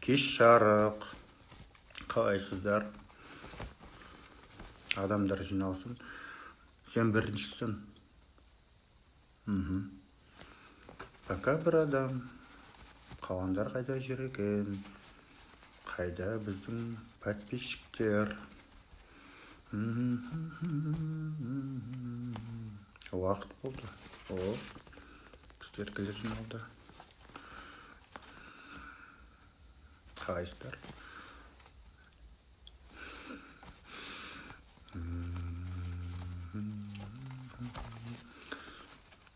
Кеш жарық. Қалайсыздар? Адамдар жиналсын. Сен біріншісің. Пока бір адам. Қалғандар қайда жүр екен? Қайда біздің подписчиктер? Уақыт болды. Біздер келер жиналды. Қалайсыздар?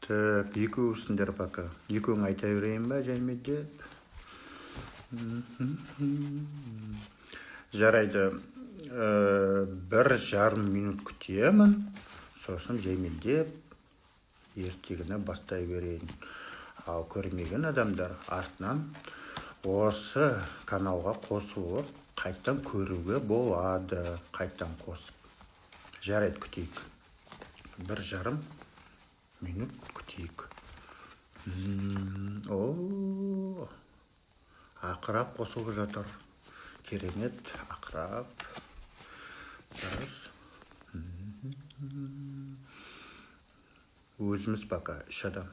Так, екеуісіңдер пока. Екеуің айта берейін ба, жәйме деп? Жарайды. 1,5 минут күтемін. Сосын жәйме деп ертегіні бастай берейін. Ал көрмеген адамдар артынан осы каналға қосылып, қайттан көруге болады. Қайттан қосып. Жарайды, күтейік. 1,5 минут күтейік. Ақырап қосылып жатыр. Керемет, ақырап. Өзіміз пока 3 адам.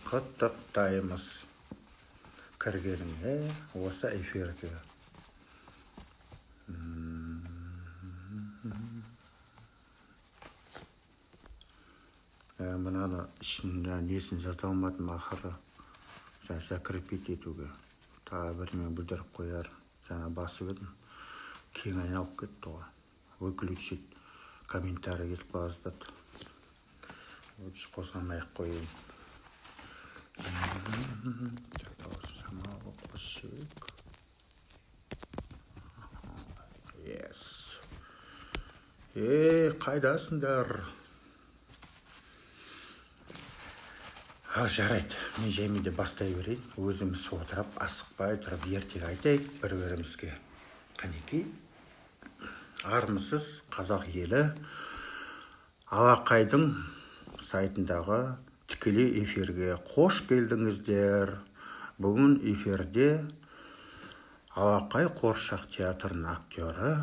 Құттықтаймыз. Кіргеніңе осы эфирге. Мұнаны ішінде несін жаза алмадым ақыры. Жаңа кірпет етуге. Тағы бірімен бүлдіріп қояр. Жаңа басып едім. Кең айналып кетті ғой. Выключить комментарий келіп баздады. Лучше қозғамай-ақ қойын. Шамалы қосшек. Yes. Қайдасыңдар? Жарайды, мен жәймеде бастай берейін. Өзіміз отырып, асықпай тұрып, ертегі айтайық бір-бірімізге. Қанекей, армысыз қазақ елі Алақайдың сайтындағы тікелей эфирге қош келдіңіздер. Бүгін эфирде Алақай Қуыршақ театрының актері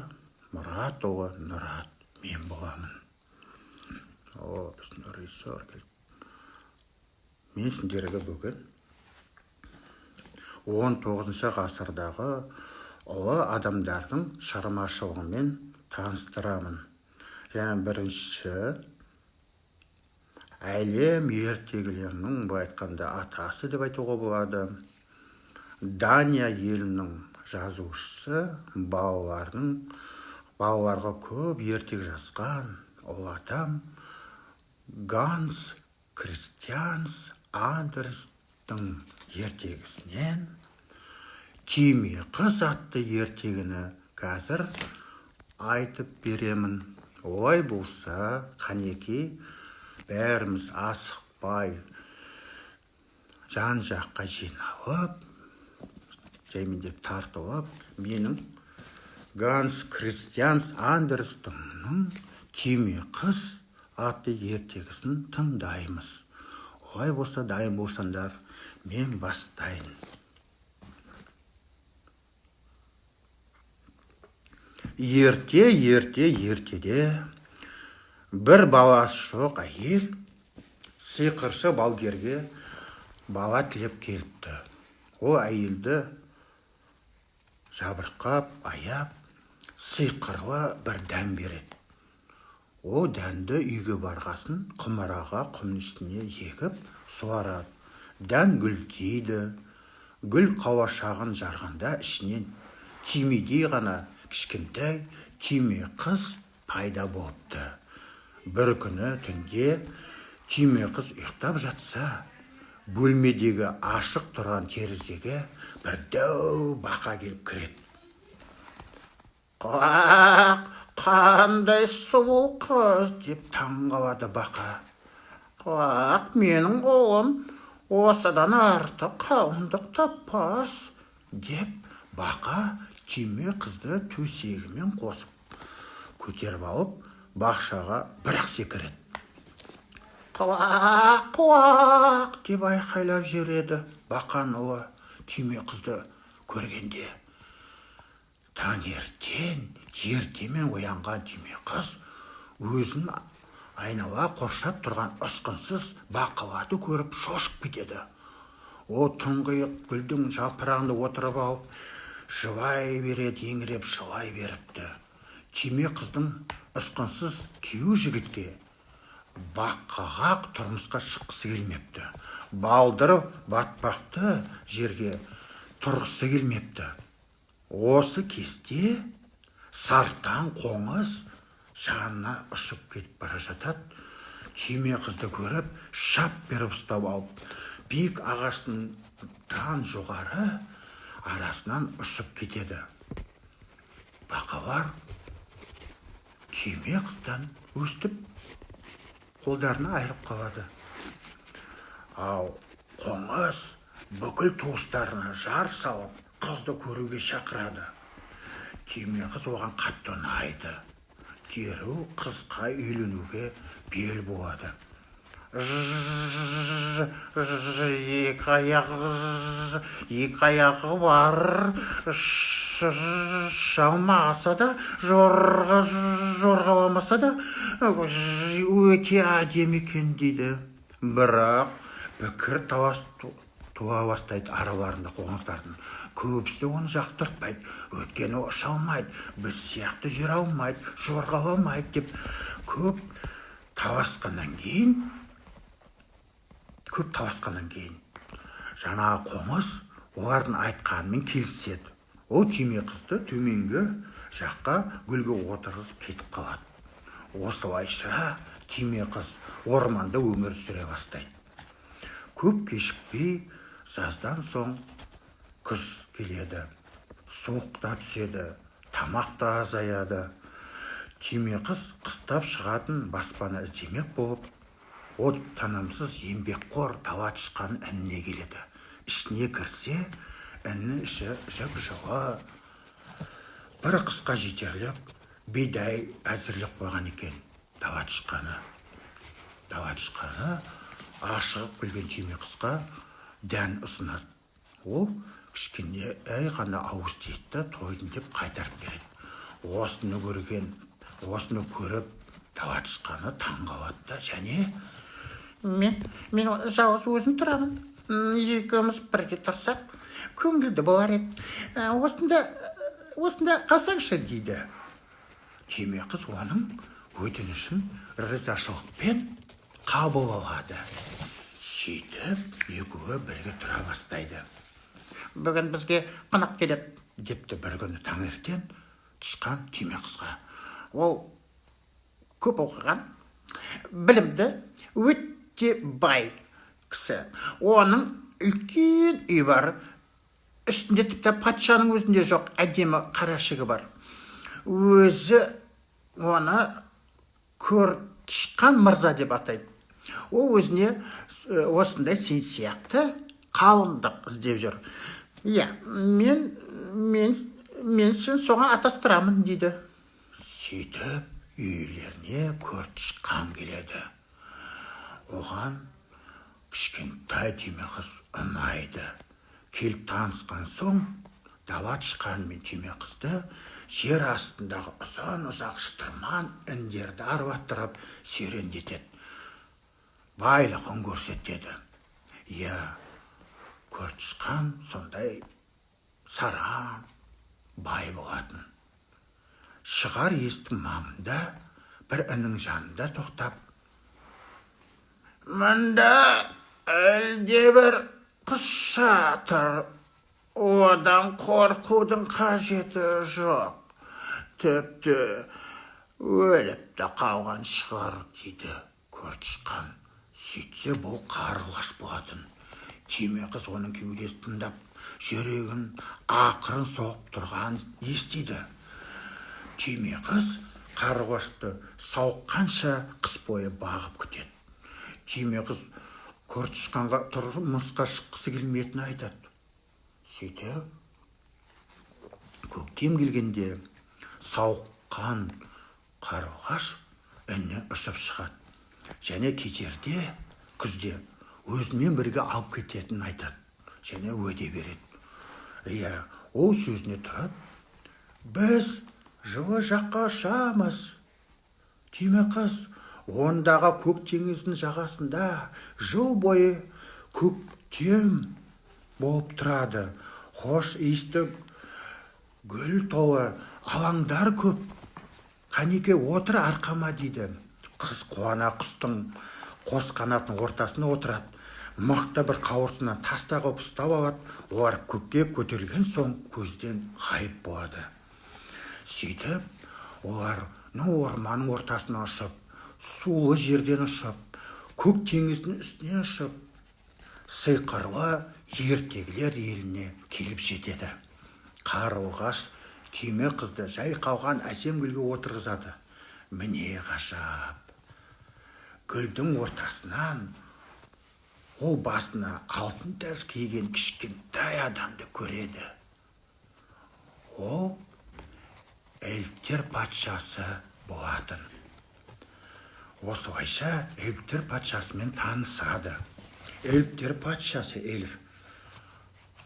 Мұратұлы Нұрат мен боламын. Біздің режиссер келді. Мен сендерге бүгін 19 ғасырдағы ұлы адамдардың шығармашылығымен таныстырамын. Және бірінші әлем ертегілерінің былай айтқанда атасы деп айтуға болады. Дания елінің жазушысы, балаларға көп ертегі жазған ұлы адам Ганс Кристиан Андерстің ертегісінен Түйме қыз атты ертегіні қазір айтып беремін. Олай болса, қанекей, бәріміз асықпай жан-жаққа жиналып, жәймендеп тартылып, менің Ганс Кристиан Андерстің Түйме қыз атты ертегісін тыңдаймыз. Олай болса, дайын болсаңдар, мен бастайын. Ертеде бір баласы жоқ әйел сиқыршы балгерге бала тілеп келіпті. Ол әйелді жабырқап, аяп, сиқырлы бір дән береді. О дәнді үйге барғасын құмыраға құмның үстіне егіп суарады. Дән гүлдейді. Гүл қауашағын жарғанда ішінен түймедей ғана кішкентай түйме қыз пайда болыпты. Бір күні түнде түйме қыз ұйықтап жатса, бөлмедегі ашық тұрған терезеге бір дәу бақа келіп кіреді. Қандай сұлу қыз деп таңғалады бақа. Менің ұлым осыдан артық қауымдық таппас деп Бақа түйме қызды төсегімен қосып көтеріп алып, бақшаға бір-ақ секіреді. Құлақ, құлақ деп айқайлап жібереді. Бақаның ұлы түйме қызды көргенде. Таңертең ертемен оянған түйме қыз өзін айнала қоршап тұрған ұсқынсыз бақаларды көріп шошып кетеді. О тұңғиық гүлдің жапырағында отырып алып, жылай береді, еңіреп жылай беріпті. Түйме қыздың ұсқынсыз күйеу жігітке бақаға тұрмысқа шыққысы келмепті. Балдырып батпақты жерге тұрғысы келмепті. Осы кезде сартаң қоңыз жанынан ұшып кетіп бара жатады. Түйме қызды көріп, шап беріп ұстап алып, биік ағаштың тан жоғары арасынан ұшып кетеді. Бақалар түйме қыздан өстіп қолдарына айырып қалады. Ал қоңыз бүкіл туыстарына жар салып, қызды көруге шақырады. Түйме қыз оған қатты ұнайды. Дереу қызға үйленуге бел буады. Екі аяғы бар, шалмаса да, жорғаламаса да, өте әдемі екен дейді. Бірақ пікір талас туа бастайды араларында қоңыздардың. Көбісі оны жақтыртпайды, өткені ұша алмайды, біз сияқты жүре алмайды, жорғаламайды деп көп таласқаннан кейін жаңағы қоңыз олардың айтқанымен келіседі. Ол түйме қызды төменгі жаққа гүлге отырғызып кетіп қалады. Осылайша түйме қыз орманда өмір сүре бастайды. Көп кешікпей жаздан соң күз келеді. Суық та түседі, тамақ та азаяды. Түйме қыз қыстап шығатын баспана іздемек болып, ол тынымсыз еңбекқор дала тышқанының ініне келеді. Ішіне кірсе, іннің іші жып-жылы. Бір қысқа жетерлік бидай әзірлеп қойған екен дала тышқаны. Дала тышқаны ашығып келген түйме қызға дән ұсынады. Ол кішкене қана ауыз тиді, тойдың деп қайтарып береді. Осыны көріп дала тышқаны таң қалады да, және мен жалғыз өзім тұрамын. Екеуміз бірге тұрсақ, көңілді болар еді. Осында қалсаңшы дейді. Түйме қыз оның өтінішін ризашылықпен қабыл алады. Сөйтіп екеуі бірге тұра бастайды. Бүгін бізге қонақ келеді депті бір күні таңертең тышқан түйме қызға. Ол көп оқыған, білімді, өте бай кісі. Оның үлкен үй бар. Үстінде тіпті патшаның өзінде жоқ, әдемі қарашығы бар. Өзі оны тышқан мырза деп атайды. Ол өзіне осындай сен сияқты қалыңдық іздеп жүр. Мен сен соған атастырамын дейді. Сөйтіп үйлеріне тышқан келеді. Оған кішкентай түйме қыз ұнайды. Келіп танысқан соң дала тышқан мен түйме қызды жер астындағы ұзақ шытырман індерді арбаттырып серуендетеді. Байлығын көрсетеді. Тышқан сондай сараң бай болатын. Шығар есіктің маңында бір іннің жанында тоқтап, «Мұнда әлде бір құс жатыр, одан қорқудың қажеті жоқ. Тіпті өліп те қалған шығар» дейді тышқан. Сөйтсе бұл қарлығаш болатын. Түйме қыз оның кеудесін тыңдап, жүрегін ақырын соғып тұрған естиді. Түйме қыз қарлығашты сауыққанша қыс бойы бағып күтеді. Түйме қыз тышқанға тұрмысқа шыққысы келмейтінін айтады. Сөйтіп көктем келгенде сауыққан қарлығаш іннен ұшып шығады. Және кетерде, күзде өзімен бірге алып кететінін айтады. Және уәде береді. Иә, ол сөзіне тұрып, біз жылы жаққа ұшамыз. Түйме қыз, ондағы көк теңіздің жағасында жыл бойы көктем болып тұрады. Хош иісті гүл толы алаңдар көп. Қанеке отыр арқама дейді. Қыз қуана құстың қос қанатының ортасына отырады. Мықты бір қауырсыннан таста қылып ұстап алады. Олар көкке көтерілген соң көзден ғайып болады. Сөйтіп, олар орманның ортасына ұшып, сулы жерден ұшып, көк теңіздің үстіне ұшып, сиқырлы ертегілер еліне келіп жетеді. Қарлығаш түйме қызды жай қалған әсем гүлге отырғызады. Міне ғажап. Гүлдің ортасынан ол басына алтын тәж киген кішкентай адамды көреді. Ол эльфтер патшасы болатын. Осылайша эльфтер патшасымен танысады. Эльфтер патшасы эльф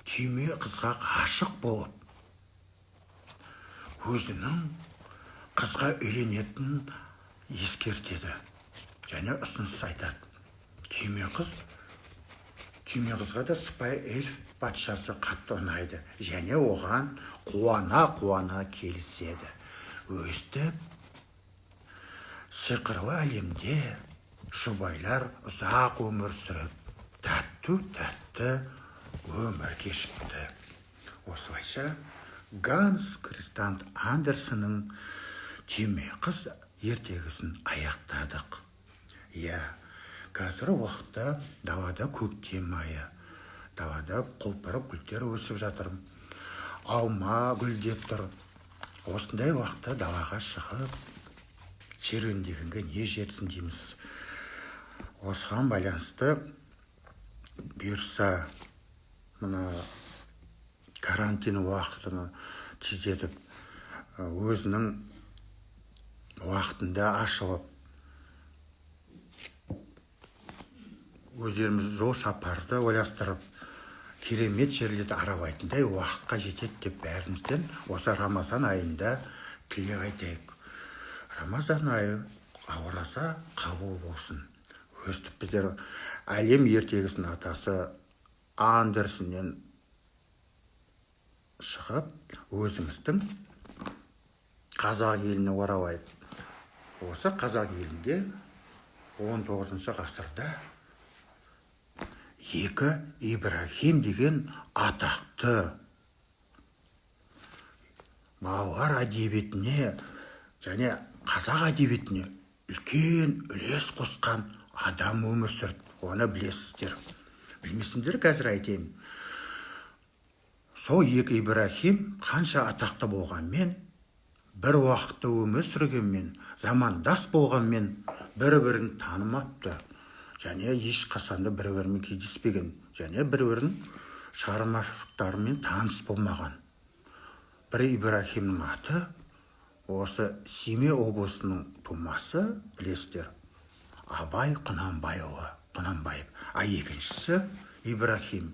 түйме қызға ғашық болып, өзінің қызға үйленетінін ескертеді. Және ұсыныс айтады. Түйме қызға да сыпайы эльф патшасы қатты ұнайды. Және оған қуана келіседі. Өстіп, сиқырлы әлемде жұбайлар ұзақ өмір сүріп, тәтті өмір кешіпті. Осылайша Ганс Кристиан Андерсеннің түйме қыз ертегісін аяқтадық. Иә, қазір уақытта далада көктем айы. Далада құлпырып гүлдер өсіп жатыр. Алма гүлдеп тұр. Осындай уақытта далаға шығып, серуендегенге не жетсін дейміз. Осыған байланысты бұйырса, мына карантин уақытын тездетіп, өзінің уақытында ашылып, өздеріміз жол сапарды ойластырып, керемет жерлерді аралайтындай уақытқа жетеді деп бәрімізден осы Рамазан айында тілек айтайық. Рамазан айы ауыраса қабыл болсын. Өстіп біздер әлем ертегісінің атасы Андерсеннен шығып, өзіміздің қазақ еліне оралайық. Осы қазақ елінде 19 ғасырда екі Ибрахим деген атақты балалар әдебиетіне және қазақ әдебиетіне үлкен үлес қосқан адам өмір сүрді. Оны білесіздер. Білмесіңдер, қазір айтайын. Сол екі Ибрахим қанша атақты болғанмен, бір уақытта өмір сүргенмен, замандас болғанмен бір-бірін танымапты. Және ешқашанда бір-бірімен кездеспеген, және бір-бірінің шығармашылықтарымен таныс болмаған. Бір Ибрахимнің аты осы Семей облысының тумасы, білесіздер, Абай Құнанбайұлы, Құнанбаев. Екіншісі Ибрахим,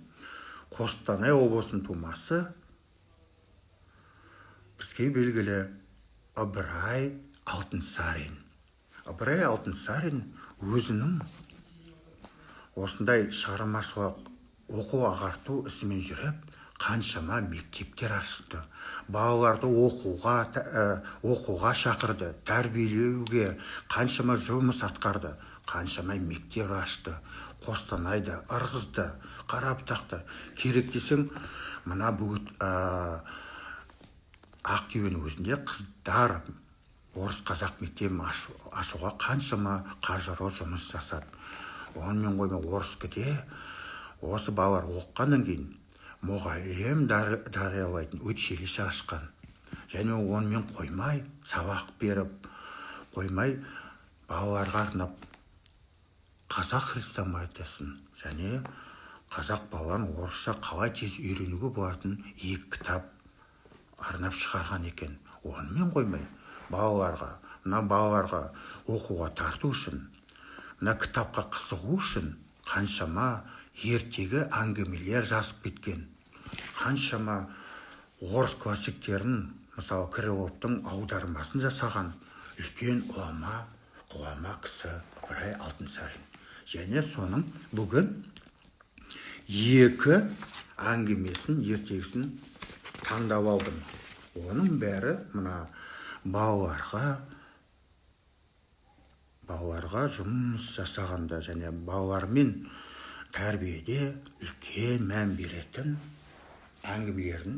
Қостанай облысының тумасы, бізге белгілі Ыбырай Алтынсарин. Ыбырай Алтынсарин өзінің осындай шығармашылық оқу-ағарту ісімен жүріп, қаншама мектептер ашты. Балаларды оқуға шақырды, тәрбиелеуге қаншама жұмыс атқарды, қаншама мектеп ашты. Қостанайды, Ырғызды, Қарабұтақты. Керек десең, мына бүгін Ақтөбенің өзінде қыздар орыс қазақ мектебін ашуға қаншама қажырлы жұмыс жасады. Онымен қоймай Орскіде осы балалар оққаннан кейін мұғалім дариялайтын училище ашқан. Және онымен қоймай, сабақ беріп қоймай, балаларға арнап қазақ хрестоматиясын және қазақ балаларын орысша қалай тез үйренуге болатын екі кітап арнап шығарған екен. Онымен қоймай, мына балаларға оқуға тарту үшін, мына кітапқа қызығу үшін қаншама ертегі әңгімелер жазып кеткен. Қаншама орыс классиктерін, мысалы Крыловтың аудармасын жасаған үлкен ғұлама кісі Ыбырай Алтынсарин. Және соның бүгін 2 әңгімесін, ертегісін таңдап алдым. Оның бәрі мына балаларға жұмыс жасағанда және балалармен тәрбиеде үлкен мән беретін әңгімелерін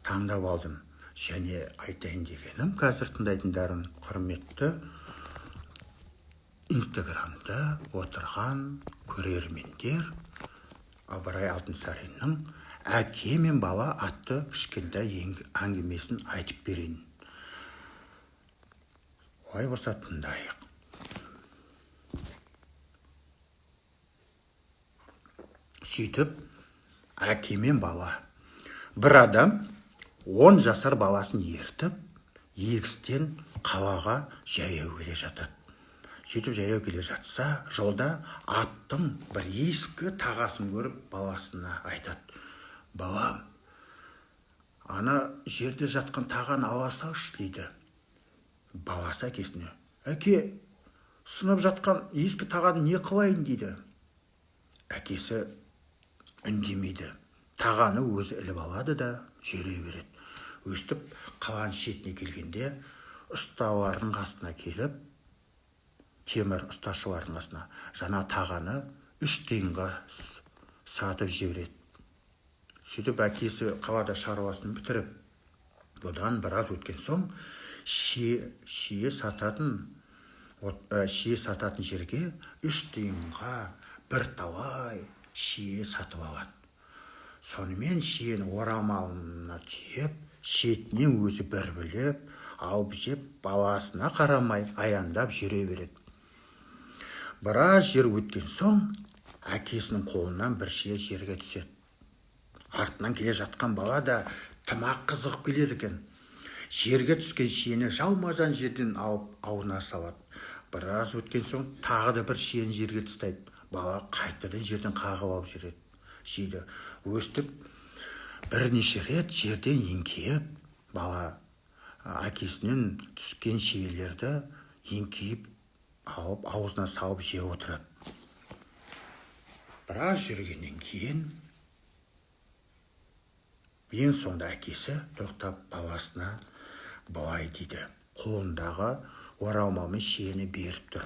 таңдап алдым. Және айтайын дегенім, қазір тыңдайтындарым, құрметті Инстаграмда отырған көрермендер, Ыбырай Алтынсариннің «Әке мен бала» атты кішкентай әңгімесін айтып берейін. Олай болса тыңдайық. Сөйтіп, әке мен бала. Бір адам 10 жасар баласын ертіп, егістен қалаға жаяу келе жатады. Сөйтіп жаяу келе жатса, жолда аттың бір ескі тағасын көріп, баласына айтады: «Балам, ана жерде жатқан тағаны ала салшы» дейді. Баласы әкесіне: «Әке, сынып жатқан ескі тағаны не қылайын?» дейді. Әкесі үндемейді. Тағаны өзі іліп алады да жүре береді. Өстіп қаланың шетіне келгенде ұсталардың қасына келіп, темір ұсташылардың қасына жаңа тағаны 3 тиынға сатып жібереді. Сөйтіп әкесі қалада шаруасын бітіріп, бұдан біраз өткен соң шие сататын жерге 3 тиынға бірталай шие сатып алады. Сонымен шиені орамалына түйіп, шетінен өзі бір біліп, алып жеп, баласына қарамай аяңдап жүре береді. Біраз жер өткен соң әкесінің қолынан бір шие жерге түседі. Артынан келе жатқан бала да тымақ қызығып келеді екен. Жерге түскен шиені жалмажан жерден алып аузына салады. Біраз өткен соң тағы да бір шиені жерге тастайды. Бала қайтадан жерден қағып алып жүреді. Жейді. Өстіп бірнеше рет жерден еңкейіп, бала әкесінен түскен шиелерді еңкейіп алып аузына салып жеп отырады. Біраз жүргеннен кейін ең соңында әкесі тоқтап баласына былай дейді. Қолындағы орамалмен шиені беріп тұр: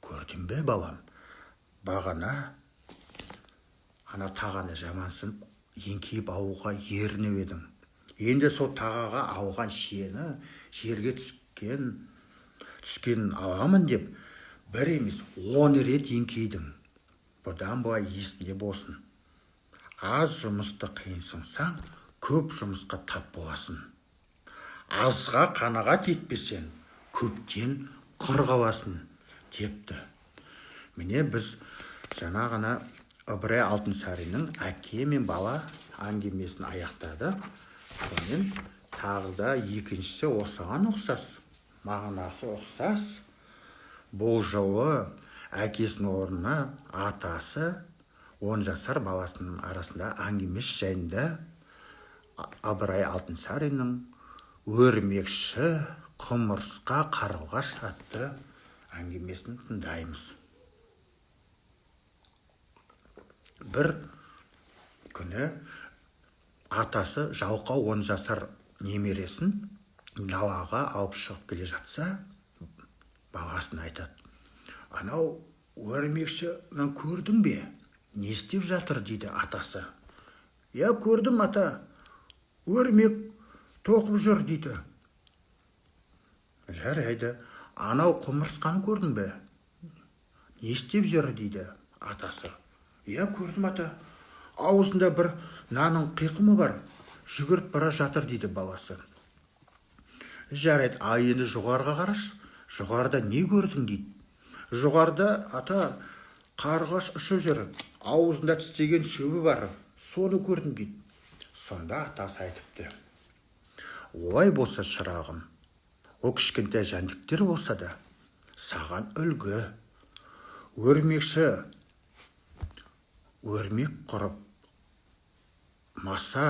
«Көрдің бе, балам? Бағана ана тағаны жамансынып еңкейіп алуға ерініп едің. Енді сол тағаға алған шиені жерге түскен аламын деп бір емес 10 рет еңкейдің. Бұдан былай есінде болсын. Аз жұмысты қиынсынсаң, көп жұмысқа тап боласың. Азға қанағат етпесең, көптен құр қаласың» депті. Міне біз жаңа ғана Ыбырай Алтынсариннің «Әке мен бала» әңгімесін аяқтадық. Сонымен тағы да екіншісі осыған ұқсас, мағынасы ұқсас. Бұл жолы әкесінің орнына атасы 10 жасар баласының арасында әңгімес жайында Ыбырай Алтынсариннің «Өрмекші құмырсқа қарлығаш» атты әңгімесін тыңдаймыз. Бір күні атасы жалқау 10 жасар немересін далаға алып шығып келе жатса, баласына айтады: «Анау өрмекшіні көрдің бе? Не істеп жатыр?» дейді атасы. «Я көрдім, ата, өрмек тоқып жүр» дейді. «Жарайды, анау құмырсқаны көрдің бе? Не істеп жүр?» дейді атасы. «Я көрдім, ата, аузында бір нанның қиқымы бар, жүгіріп бара жатыр» дейді баласы. «Жарайды, енді жоғарыға қарашы, жоғарыда не көрдің?» дейді. «Жоғарыда, ата, қарлығаш ұшып жүр, аузында тістеген шөбі бар, соны көрдім» дейді. Сонда атасы айтыпты: Олай болса шырағым, о кішкентай жәндіктер болса да, саған үлгі. Өрмекші өрмек құрып, маса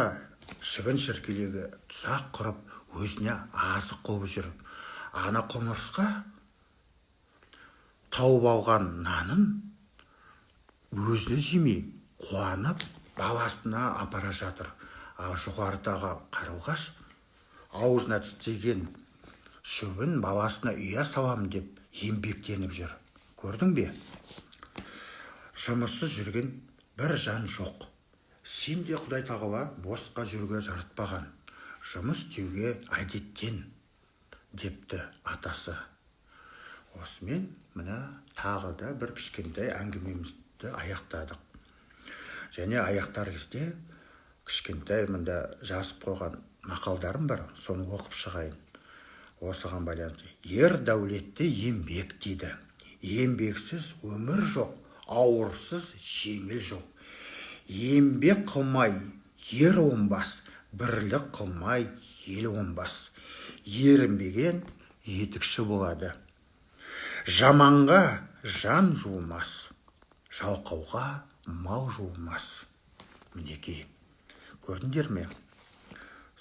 шыбын шіркелегі тұсақ құрып, өзіне азық қылып жүр. Ана құмырсқа тауып алған нанын өзіне жемей, қуанып, баласына апара жатыр. Ал жоғарыдағы қарлығаш аузына тістеген шөбін баласына ұя салам деп еңбектеніп жүр. Көрдің бе? Жұмыссыз жүрген бір жан жоқ. Сен де Құдай тағала босқа жүруге жаратпаған. Жұмыс істеуге әдеттен, депті атасы. Осымен мына тағы да бір кішкентай әңгімемізді аяқтадық. Және аяқтар кезде кішкентай мында жазып қойған мақалдарым бар, соны оқып шығайын. Осыған байланысты. Ер дәулетті еңбек дейді. Еңбексіз өмір жоқ, ауырсыз жеңіл жоқ. Еңбек қылмай ер оңбас, бірлік қылмай ел оңбас. Ерінбеген етікші болады. Жаманға жан жуылмас, жалқауға мал жуылмас. Мінекей, көрдіңдер ме?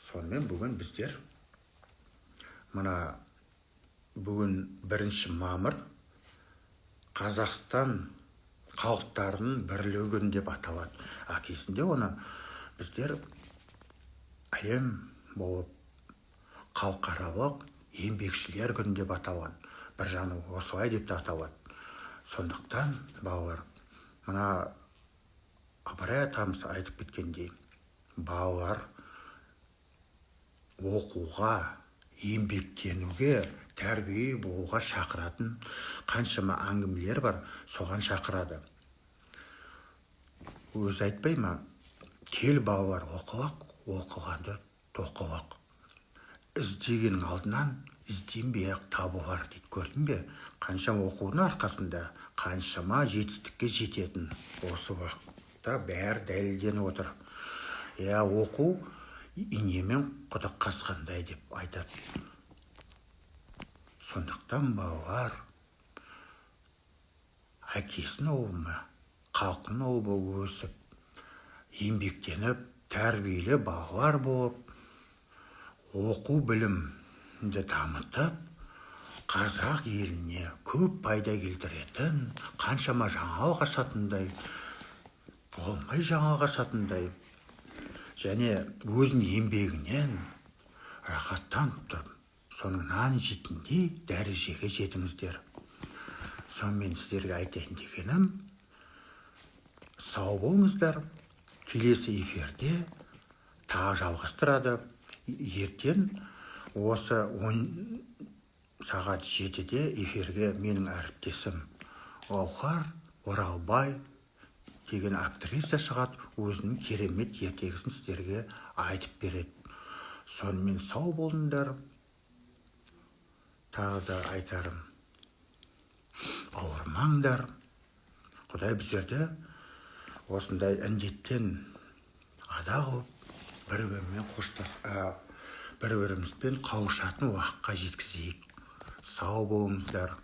Сонымен бүгін біздер мына бүгін 1 мамыр Қазақстан халықтарының бірлігі күні деп аталады. Акесінде оны біздер әлем болып халықаралық еңбекшілер күні деп аталған. Бір жаны осылай деп аталады. Сондықтан балалар, мына Абырай атамыз айтып кеткендей, балалар оқуға, еңбектенуге, тәрбие болуға шақыратын қаншама әңгімелер бар, соған шақырады. Өзі айтпай ма? Кел балалар оқылақ, оқығанды тоқылақ. Іздегеннің алдынан ізденбей-ақ табылар дейді. Көрдің бе? Қаншама оқудың арқасында қаншама жетістікке жететін. Осы уақытта бәрі дәлелденіп отыр. Оқу инемен құдық қазғандай деп айтады. Сондықтан балалар әкесінің ұлы, халқының ұлы болып өсіп, еңбектеніп, тәрбиелі балалар болып, оқу білімді дамытып, қазақ еліне көп пайда келтіретін, қаншама жаңалық ашатындай, болмай жаңалық ашатындай, және өзінің еңбегінен рахаттанып тұрып, соның нан жейтіндей дәрежеге жетіңіздер. Сонымен сіздерге айтайын дегенім, сау болыңыздар. Келесі эфирде тағы жалғастырады. Ертең осы 10 сағат 7-де эфирге менің әріптесім Гаухар Оралбай деген актриса шығады, өзінің керемет ертегісін сіздерге айтып береді. Сонымен сау болыңдар. Тағы да айтарым, ауырмаңдар. Құдай біздерді осындай індеттен ада қылып, бір-бірімізбен қауышатын уақытқа жеткізейік. Сау болыңыздар.